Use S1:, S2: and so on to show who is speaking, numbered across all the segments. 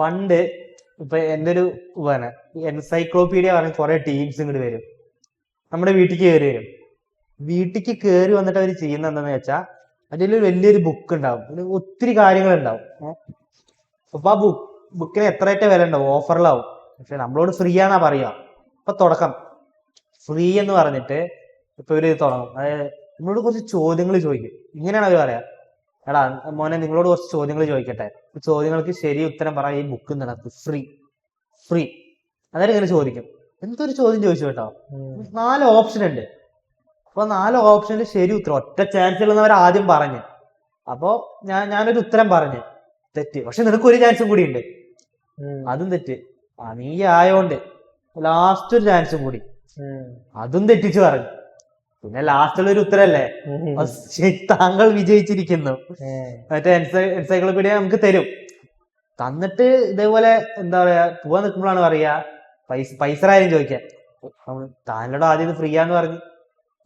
S1: പണ്ട് ഇപ്പൊ എന്റെ ഒരു എൻസൈക്ലോപീഡിയ പറഞ്ഞ കുറെ ടീംസ് ഇങ്ങോട്ട് വരും, നമ്മുടെ വീട്ടിലേക്ക് കയറി വരും. വീട്ടിലേക്ക് കയറി വന്നിട്ട് അവർ ചെയ്യുന്ന എന്താന്ന് വെച്ചാൽ അതിൽ വലിയൊരു ബുക്ക് ഉണ്ടാവും, അതിൽ ഒത്തിരി കാര്യങ്ങൾ ഉണ്ടാവും. അപ്പൊ ആ ബുക്കിന് എത്രയൊക്കെ വില ഉണ്ടാവും, ഓഫറിലാവും. പക്ഷെ നമ്മളോട് ഫ്രീ ആണെന്നാ പറയുക. അപ്പൊ തുടക്കം ഫ്രീ എന്ന് പറഞ്ഞിട്ട് ഇപ്പൊ ഇവര് തുടങ്ങും. അതായത് നമ്മളോട് കുറച്ച് ചോദ്യങ്ങൾ ചോദിക്കും. ഇങ്ങനെയാണ് അവർ പറയാ, എടാ മോനെ നിങ്ങളോട് കുറച്ച് ചോദ്യങ്ങൾ ചോദിക്കട്ടെ, ചോദ്യങ്ങൾക്ക് ശരി ഉത്തരം പറ, ഈ ബുക്ക് നടക്കും ഫ്രീ ഫ്രീ. അതായത് ഇങ്ങനെ ചോദിക്കും. എന്തൊരു ചോദ്യം ചോദിച്ചു കേട്ടോ, 4 ഓപ്ഷൻ ഉണ്ട്. അപ്പൊ 4 ഓപ്ഷനിൽ ശരി ഉത്തരം ഒറ്റ ചാൻസ് ഉള്ളവർ ആദ്യം പറഞ്ഞു. അപ്പോ ഞാനൊരു ഉത്തരം പറഞ്ഞു, തെറ്റ്. പക്ഷെ നിനക്ക് ഒരു ചാൻസും കൂടി ഉണ്ട്, അതും തെറ്റ്. നീ ആയോണ്ട് ലാസ്റ്റ് ഒരു ചാൻസും കൂടി, അതും തെറ്റിച്ച് പറഞ്ഞു. പിന്നെ ലാസ്റ്റുള്ള ഒരു ഉത്തരല്ലേ, താങ്കൾ വിജയിച്ചിരിക്കുന്നു. മറ്റേ എൻസൈക്ലോപീഡിയ നമുക്ക് തരും. തന്നിട്ട് ഇതേപോലെ എന്താ പറയാ, പോവാൻ നിൽക്കുമ്പോഴാണ് പറയാ പൈസ ആരും ചോദിക്കാൻ. താങ്കളുടെ ആദ്യം ഇത് ഫ്രീ ആന്ന് പറഞ്ഞു.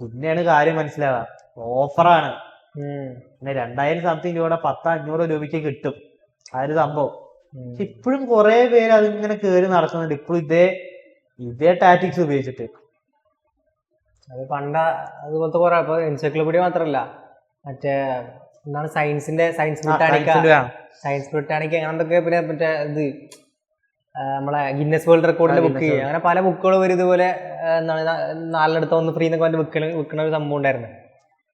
S1: പിന്നെയാണ് കാര്യം മനസ്സിലാവുക, ഓഫറാണ്. പിന്നെ 2000 സംതിങ് രൂപയുടെ 1000-500 രൂപയ്ക്ക് കിട്ടും ആ ഒരു സംഭവം. പക്ഷെ ഇപ്പോഴും കുറെ പേര് അതിങ്ങനെ കേറി നടക്കുന്നുണ്ട് ഇപ്പോഴും ഇതേ ടാറ്റിക്സ് ഉപയോഗിച്ചിട്ട്.
S2: അത് അതുപോലത്തെ കുറെ, ഇപ്പൊ എൻസൈക്ലോപീഡിയ മാത്രല്ല, മറ്റേ എന്താണ് സയൻസ് ബ്രിട്ടാനിക്ക അങ്ങനത്തൊക്കെ, പിന്നെ മറ്റേ ഇത് നമ്മളെ ഗിന്നസ് വേൾഡ് റെക്കോർഡിന്റെ ബുക്ക്, അങ്ങനെ പല ബുക്കുകളും ഇതുപോലെ എന്താണ് 4 ഫ്രീ എന്നൊക്കെ വിൽക്കുന്ന ഒരു സംഭവം ഉണ്ടായിരുന്നു.